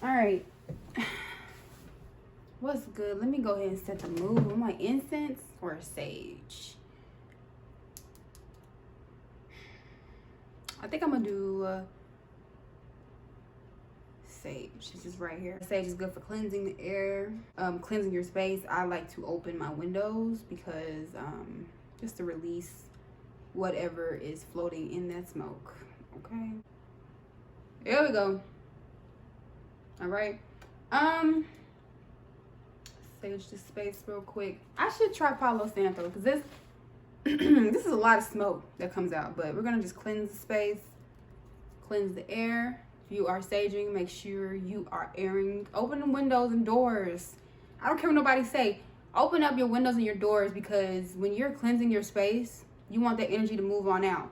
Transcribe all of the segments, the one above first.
All right. What's good? Let me go ahead and set the mood. Am I incense or sage? I think I'm gonna do sage. This is right here. Sage is good for cleansing the air, cleansing your space. I like to open my windows because just to release whatever is floating in that smoke. Okay. There we go. All right. Sage the space real quick. I should try Palo Santo because this this is a lot of smoke that comes out, but we're gonna just cleanse the space, cleanse the air. If you are saging, make sure you are airing. Open the windows and doors. I don't care what nobody say. Open up your windows and your doors, because when you're cleansing your space, you want that energy to move on out.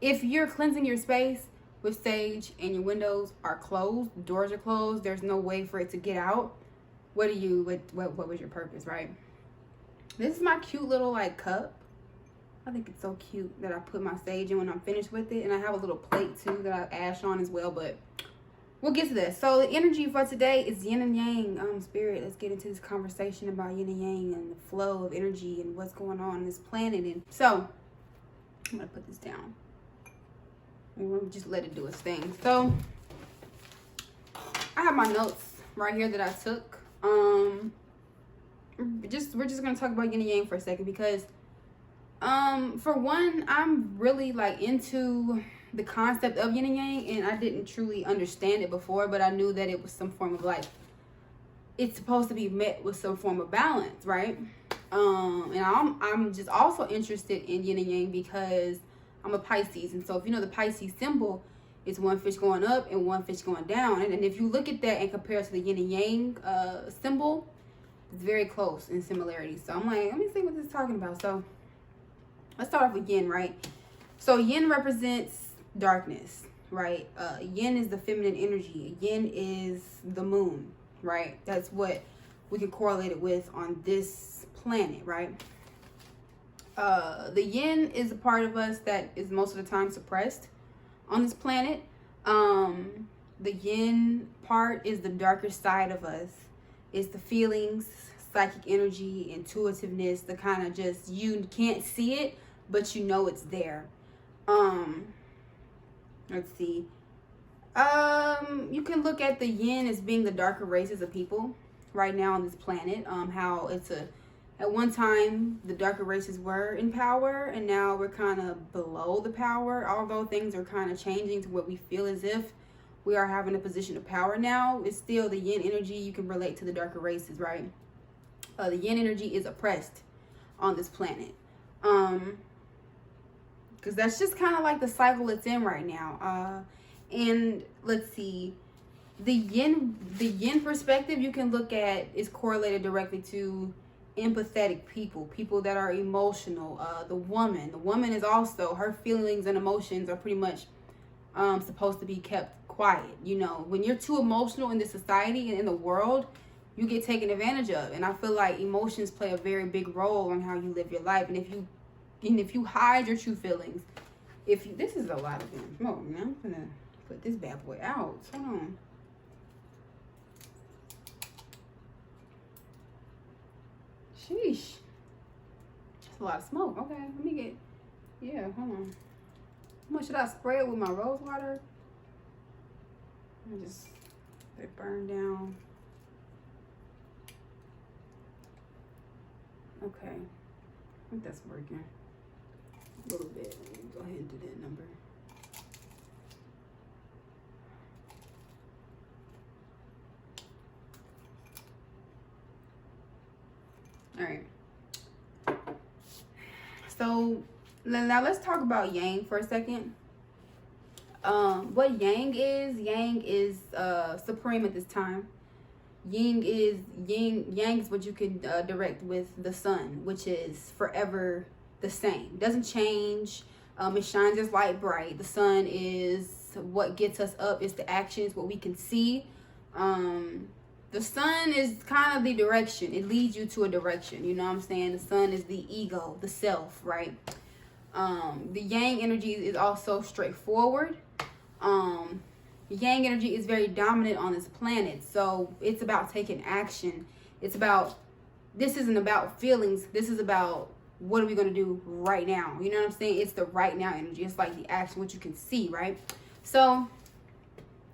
If you're cleansing your space with sage and your windows are closed, doors are closed, there's no way for it to get out. What was your purpose, right? This is my cute little like cup. I think it's so cute that I put my sage in when I'm finished with it. And I have a little plate too that I ash on as well, but we'll get to this. So the energy for today is yin and yang. Spirit, let's get into this conversation about yin and yang and the flow of energy and what's going on this planet. And so I'm gonna put this down and we'll just let it do its thing. So I have my notes right here that I took. We're just gonna talk about yin and yang for a second, because for one, I'm really like into the concept of yin and yang, and I didn't truly understand it before, but I knew that it was some form of like, it's supposed to be met with some form of balance, right? And I'm just also interested in yin and yang because I'm a Pisces, and so if you know the Pisces symbol, it's one fish going up and one fish going down, and if you look at that and compare it to the yin and yang symbol, it's very close in similarity. So I'm like, let me see what this is talking about. So let's start off with yin, right? So yin represents darkness, right? Yin is the feminine energy. Yin is the moon, right? That's what we can correlate it with on this planet, right? The yin is a part of us that is most of the time suppressed on this planet. The yin part is the darker side of us. It's the feelings, psychic energy, intuitiveness, the kind of just, you can't see it, but you know it's there. Let's see. You can look at the yin as being the darker races of people right now on this planet. How it's at one time the darker races were in power, and now we're kind of below the power. Although things are kind of changing to what we feel as if we are having a position of power now, it's still the yin energy. You can relate to the darker races, right? The yin energy is oppressed on this planet. Because that's just kind of like the cycle it's in right now. And let's see, the yin perspective you can look at is correlated directly to empathetic people that are emotional. The woman is also, her feelings and emotions are pretty much supposed to be kept quiet. You know, when you're too emotional in this society and in the world, you get taken advantage of. And I feel like emotions play a very big role on how you live your life. And if you hide your true feelings, this is a lot of damn smoke. Now I'm gonna put this bad boy out. Hold on. Sheesh. That's a lot of smoke. Okay, let me get, yeah, hold on. How much should I spray it with my rose water? I just let it burn down. Okay, I think that's working a little bit. Let me go ahead and do that number. All right. So now let's talk about yang for a second. What yang is supreme at this time. Yang is what you can direct with the sun, which is forever the same. Doesn't change. It shines its light bright. The sun is what gets us up. It's the actions, what we can see. The sun is kind of the direction. It leads you to a direction. You know what I'm saying? The sun is the ego, the self, right? The yang energy is also straightforward. Yang energy is very dominant on this planet. So it's about taking action. It's about, this isn't about feelings. This is about, what are we going to do right now? You know what I'm saying? It's the right now energy. It's like the action, what you can see, right? So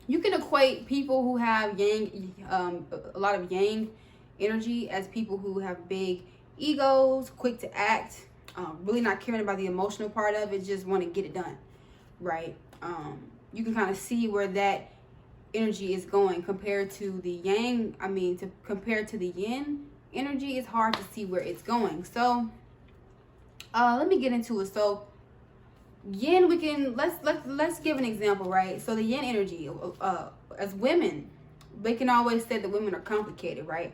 you can equate people who have yang, a lot of yang energy, as people who have big egos, quick to act, really not caring about the emotional part of it, just want to get it done, right? You can kind of see where that energy is going compared to the yang. Compared to the yin energy, it's hard to see where it's going. So let me get into it. So yin, we can, let's give an example, right? So the yin energy, as women, they can always say that women are complicated, right?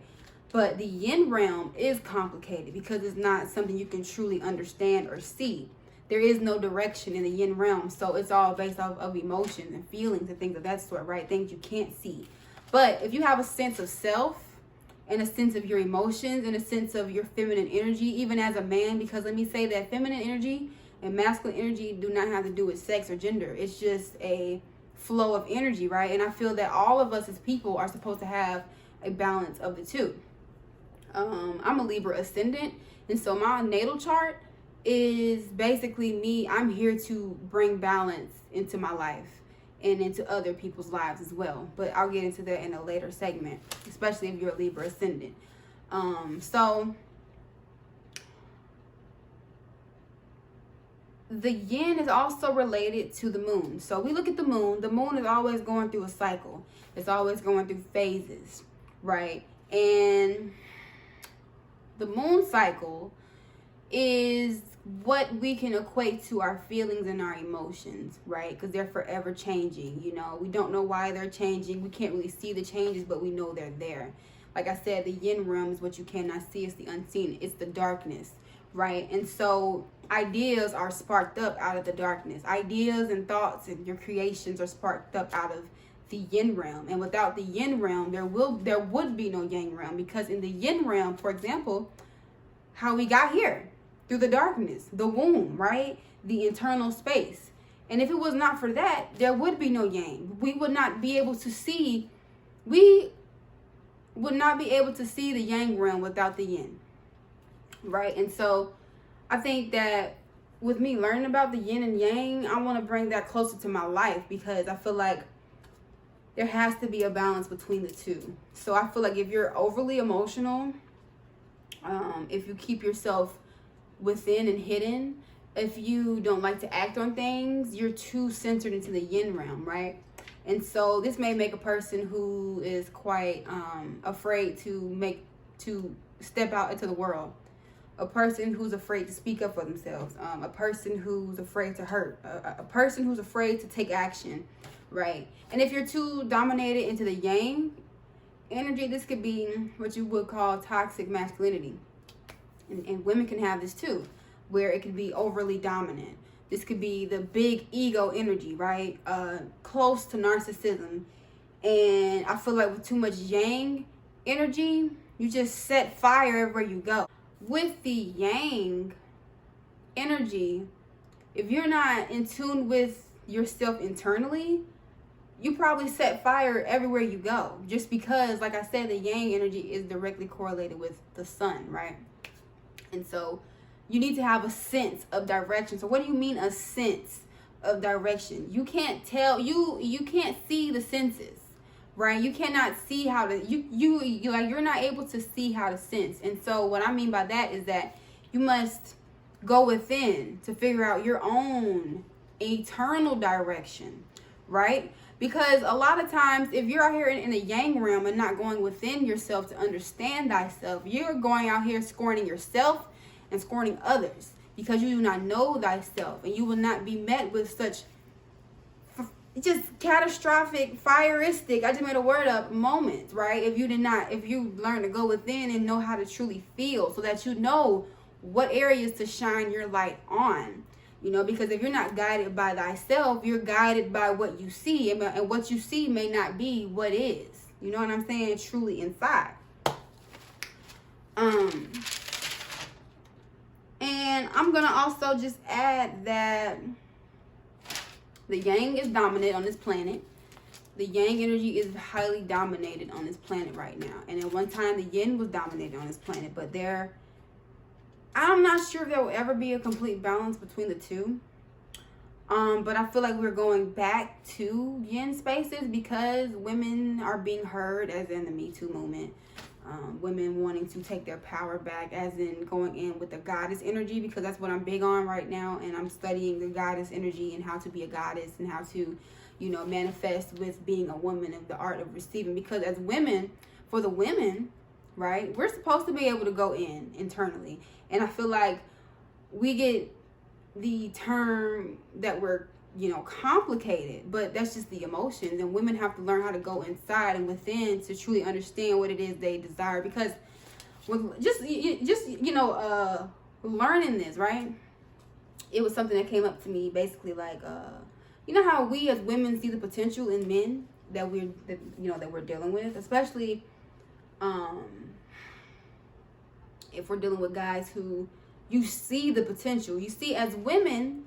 But the yin realm is complicated because it's not something you can truly understand or see. There is no direction in the yin realm, so it's all based off of emotions and feelings and things of that sort, right? Things you can't see. But if you have a sense of self and a sense of your emotions and a sense of your feminine energy, even as a man, because let me say that feminine energy and masculine energy do not have to do with sex or gender. It's just a flow of energy, right? And I feel that all of us as people are supposed to have a balance of the two. I'm a Libra ascendant, and so my natal chart is basically me. I'm here to bring balance into my life and into other people's lives as well. But I'll get into that in a later segment, especially if you're a Libra ascendant. So the yin is also related to the moon. So we look at the moon. The moon is always going through a cycle. It's always going through phases, right? And the moon cycle is what we can equate to our feelings and our emotions, right? Because they're forever changing. You know, we don't know why they're changing. We can't really see the changes, but we know they're there. Like I said, the yin realm is what you cannot see. It's the unseen. It's the darkness, right? And so ideas are sparked up out of the darkness. Ideas and thoughts and your creations are sparked up out of the yin realm. And without the yin realm, there would be no yang realm, because in the yin realm, for example, how we got here, through the darkness, the womb, right? The internal space. And if it was not for that, there would be no yang. We would not be able to see, the yang realm without the yin, right? And so I think that with me learning about the yin and yang, I want to bring that closer to my life, because I feel like there has to be a balance between the two. So I feel like if you're overly emotional, if you keep yourself within and hidden, if you don't like to act on things, you're too centered into the yin realm, right? And so this may make a person who is quite afraid to step out into the world, a person who's afraid to speak up for themselves, a person who's afraid to hurt, a person who's afraid to take action, right? And if you're too dominated into the yang energy, this could be what you would call toxic masculinity. And women can have this too, where it could be overly dominant. This could be the big ego energy, right? Close to narcissism. And I feel like with too much yang energy, you just set fire everywhere you go. With the yang energy, if you're not in tune with yourself internally, you probably set fire everywhere you go. Just because, like I said, the yang energy is directly correlated with the sun, right? And so you need to have a sense of direction. So what do you mean a sense of direction? You can't tell, you can't see the senses, right? You cannot see how to, you're not able to see how to sense. And so what I mean by that is that you must go within to figure out your own eternal direction, right? Because a lot of times, if you're out here in the yang realm and not going within yourself to understand thyself, you're going out here scorning yourself and scorning others, because you do not know thyself, and you will not be met with such just catastrophic, fireistic, I just made a word up, moments, right? If you learn to go within and know how to truly feel, so that you know what areas to shine your light on. You know, because if you're not guided by thyself, you're guided by what you see. And what you see may not be what is. You know what I'm saying? Truly inside. And I'm going to also just add that the yang is dominant on this planet. the yang energy is highly dominated on this planet right now. And at one time, the yin was dominated on this planet. But I'm not sure if there will ever be a complete balance between the two. But I feel like we're going back to yin spaces because women are being heard, as in the Me Too movement. Women wanting to take their power back, as in going in with the goddess energy, because that's what I'm big on right now. And I'm studying the goddess energy and how to be a goddess and how to, you know, manifest with being a woman of the art of receiving. Because as women, for the women, right, we're supposed to be able to go in internally. And I feel like we get the term that we're, you know, complicated, but that's just the emotions. And women have to learn how to go inside and within to truly understand what it is they desire. Because with just you know, learning this, right, it was something that came up to me basically like, you know how we as women see the potential in men that we're dealing with, especially if we're dealing with guys who you see the potential. You see, as women,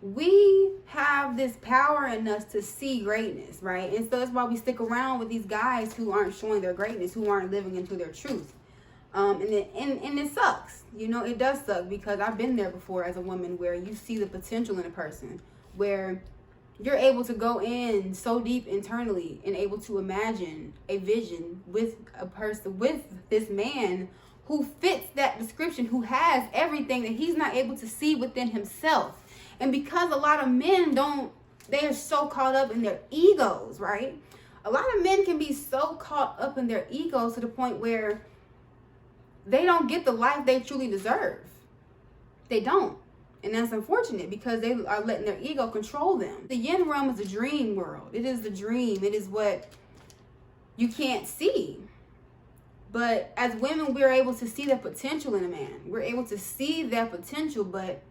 we have this power in us to see greatness, right? And so that's why we stick around with these guys who aren't showing their greatness, who aren't living into their truth. And it sucks. You know, it does suck, because I've been there before as a woman, where you see the potential in a person, where you're able to go in so deep internally and able to imagine a vision with a person, with this man who fits that description, who has everything that he's not able to see within himself. And because a lot of men they're so caught up in their egos, right? A lot of men can be so caught up in their egos to the point where they don't get the life they truly deserve. They don't. And that's unfortunate, because they are letting their ego control them. The yin realm is a dream world. It is the dream. It is what you can't see. But as women, we're able to see the potential in a man. We're able to see that potential, but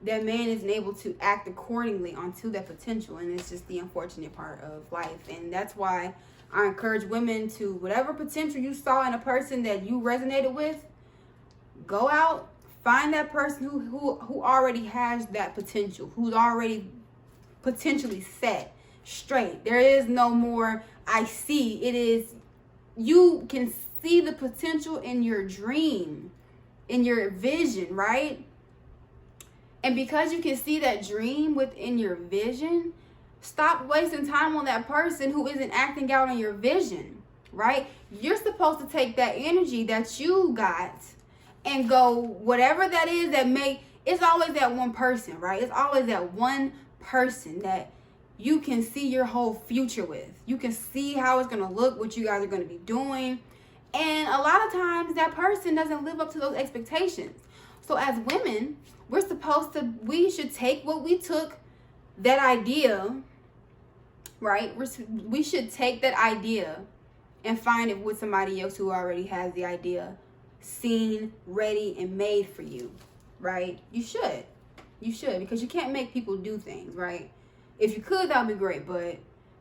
that man isn't able to act accordingly onto that potential. And it's just the unfortunate part of life. And that's why I encourage women to, whatever potential you saw in a person that you resonated with, go out, find that person who already has that potential, who's already potentially set straight. There is no more I see. It is, you can see the potential in your dream, in your vision, right? And because you can see that dream within your vision, stop wasting time on that person who isn't acting out on your vision, right? You're supposed to take that energy that you got and go, whatever that is it's always that one person, right? It's always that one person that you can see your whole future with. You can see how it's going to look, what you guys are going to be doing. And a lot of times that person doesn't live up to those expectations. So as women, we should take what we took, that idea, right? We should take that idea and find it with somebody else who already has the idea seen, ready, and made for you, right? You should, because you can't make people do things, right? If you could, that would be great, but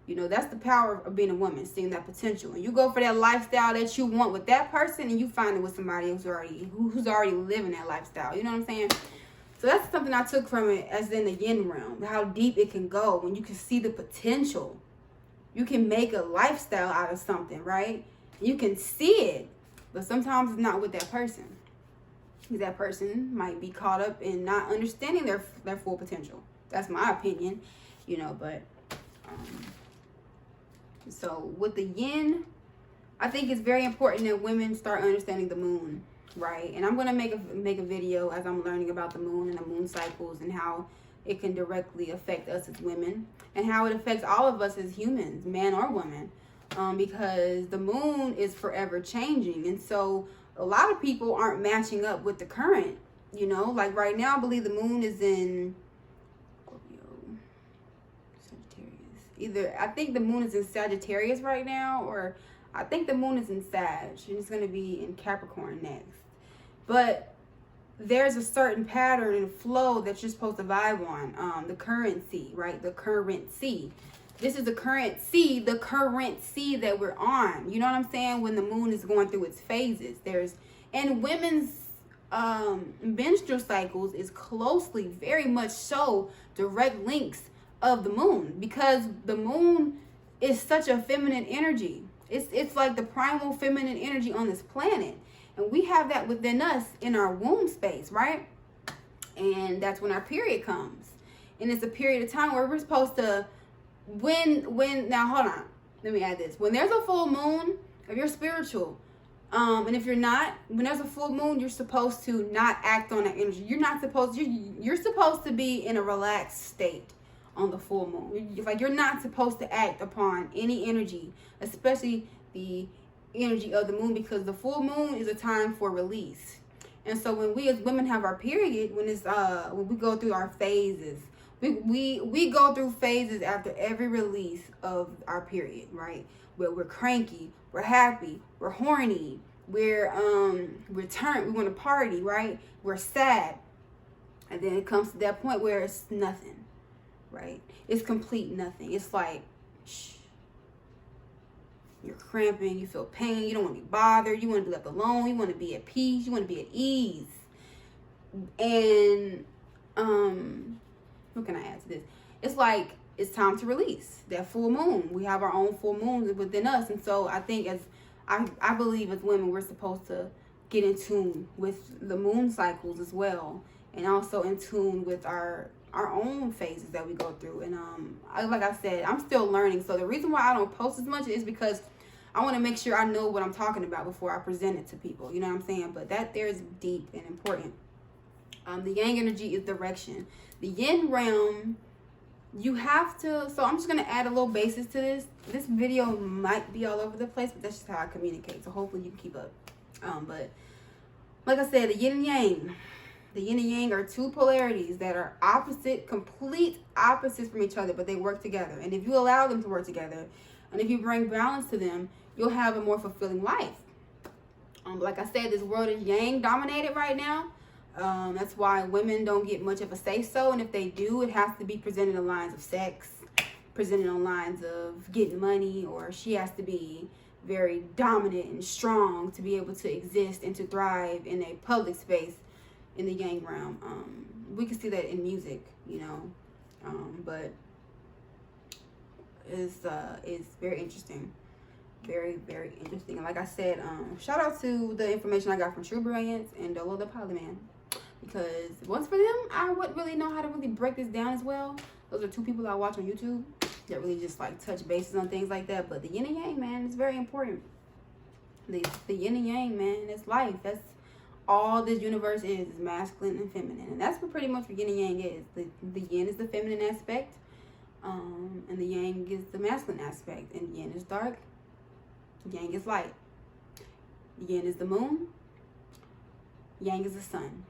you know, that's the power of being a woman, seeing that potential. And you go for that lifestyle that you want with that person, and you find it with somebody who's already living that lifestyle. You know what I'm saying? So that's something I took from it, as in the yin realm, how deep it can go when you can see the potential. You can make a lifestyle out of something, right? You can see it, but sometimes it's not with that person. That person might be caught up in not understanding their full potential. That's my opinion, you know, but so with the yin, I think it's very important that women start understanding the moon, right? And I'm going to make a video as I'm learning about the moon and the moon cycles and how it can directly affect us as women and how it affects all of us as humans, man or woman, because the moon is forever changing. And so a lot of people aren't matching up with the current, you know, like right now, I believe the moon is in I think the moon is in Sagittarius right now, or I think the moon is in Sag, and it's going to be in Capricorn next. But there's a certain pattern and flow that you're supposed to vibe on. The currency, right? The currency. This is the currency that we're on. You know what I'm saying? When the moon is going through its phases. And women's menstrual cycles is closely, very much so, direct links of the moon, because the moon is such a feminine energy. It's like the primal feminine energy on this planet. And we have that within us in our womb space, right? And that's when our period comes. And it's a period of time where we're supposed to, now hold on. Let me add this. When there's a full moon, if you're spiritual, and if you're not, when there's a full moon, you're supposed to not act on that energy. You're supposed to be in a relaxed state on the full moon. You're not supposed to act upon any energy, especially the energy of the moon, because the full moon is a time for release. And so when we as women have our period, when we go through our phases, we go through phases after every release of our period, right? Where we're cranky, we're happy, we're horny, we're turned, we want to party, right? We're sad. And then it comes to that point where it's nothing, right? It's complete nothing. It's like, shh. You're cramping, you feel pain, you don't want to be bothered, you want to be left alone, you want to be at peace, you want to be at ease. And what can I add to this? It's like it's time to release that full moon. We have our own full moons within us. And so I think I believe as women, we're supposed to get in tune with the moon cycles as well. And also in tune with our own phases that we go through. And like I said, I'm still learning. So the reason why I don't post as much is because I want to make sure I know what I'm talking about before I present it to people. You know what I'm saying? But that there is deep and important. The yang energy is direction. The yin realm, you have to, so I'm just going to add a little basis to this. This video might be all over the place, but that's just how I communicate. So hopefully you can keep up. But like I said, the yin and yang. The yin and yang are two polarities that are opposite, complete opposites from each other, but they work together. And if you allow them to work together, and if you bring balance to them, you'll have a more fulfilling life. Like I said, this world is yang dominated right now. That's why women don't get much of a say-so, and if they do, it has to be presented on lines of sex, presented on lines of getting money, or she has to be very dominant and strong to be able to exist and to thrive in a public space in the yang realm. We can see that in music, you know, but it's very interesting. Very, very interesting. And like I said, shout out to the information I got from True Brilliance and Dolo the Polyman. Because once for them, I wouldn't really know how to really break this down as well. Those are two people I watch on YouTube that really just like touch bases on things like that. But the yin and yang, man, is very important. The yin and yang, man, it's life. That's all this universe is masculine and feminine. And that's what pretty much what yin and yang is. The yin is the feminine aspect. And the yang is the masculine aspect. And yin is dark. Yang is light. Yin is the moon. Yang is the sun.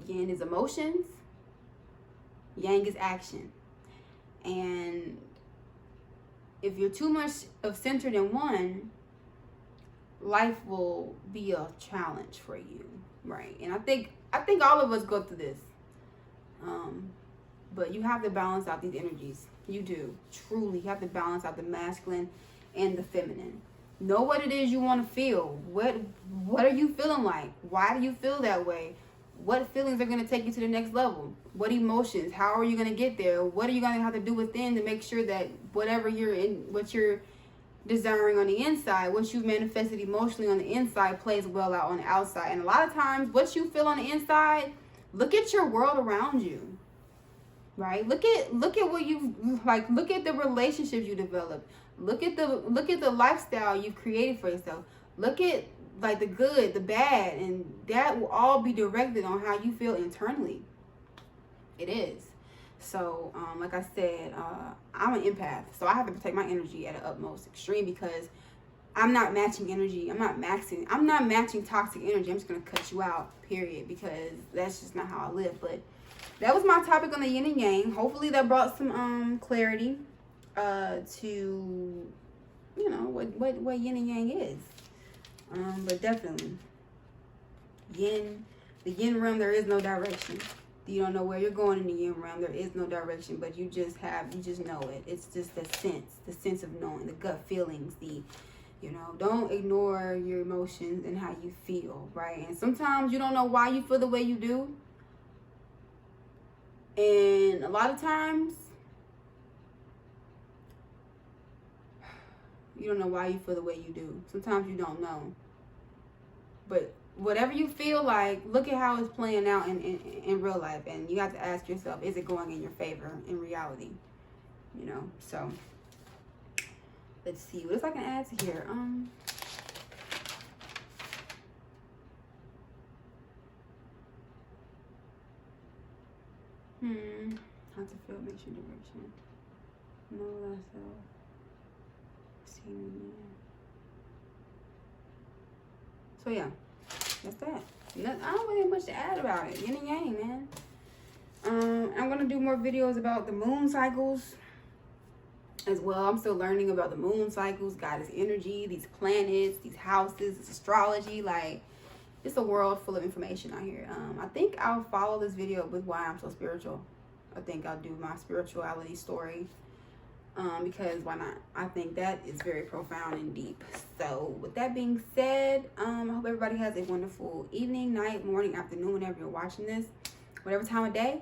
Yin is emotions. Yang is action. And if you're too much of centered in one, life will be a challenge for you, right? And I think all of us go through this. But you have to balance out these energies. You do. Truly, you have to balance out the masculine and the feminine. Know what it is you want to feel. What are you feeling like? Why do you feel that way? What feelings are going to take you to the next level? What emotions? How are you going to get there? What are you going to have to do within to make sure that whatever you're in, what you're desiring on the inside, what you've manifested emotionally on the inside plays well out on the outside. And a lot of times what you feel on the inside, look at your world around you. Right? Look at what you've like, look at the relationships you developed. Look at the lifestyle you've created for yourself. Look at like the good, the bad, and that will all be directed on how you feel internally. It is. So, like I said, I'm an empath, so I have to protect my energy at an utmost extreme because I'm not matching energy. I'm not matching toxic energy. I'm just gonna cut you out, period, because that's just not how I live. But that was my topic on the yin and yang. Hopefully that brought some clarity to, you know, what yin and yang is. But definitely, the yin realm, there is no direction. You don't know where you're going in the yin realm. There is no direction, but you just know it. It's just the sense of knowing, the gut feelings, you know, don't ignore your emotions and how you feel, right? And sometimes you don't know why you feel the way you do. And a lot of times, You don't know why you feel the way you do. Sometimes you don't know. But whatever you feel like, look at how it's playing out in real life. And you have to ask yourself, is it going in your favor in reality? You know, so let's see. What else I can add to here? How to feel makes your direction. Know thyself. See me. So yeah, that's that. I don't really have much to add about it. Yin and Yang, man. I'm gonna do more videos about the moon cycles as well. I'm still learning about the moon cycles, goddess energy, these planets, these houses, this astrology. Like, it's a world full of information out here. I think I'll follow this video with why I'm so spiritual. I think I'll do my spirituality story. Because why not? I think that is very profound and deep. So with that being said, I hope everybody has a wonderful evening, night, morning, afternoon, whenever you're watching this, whatever time of day.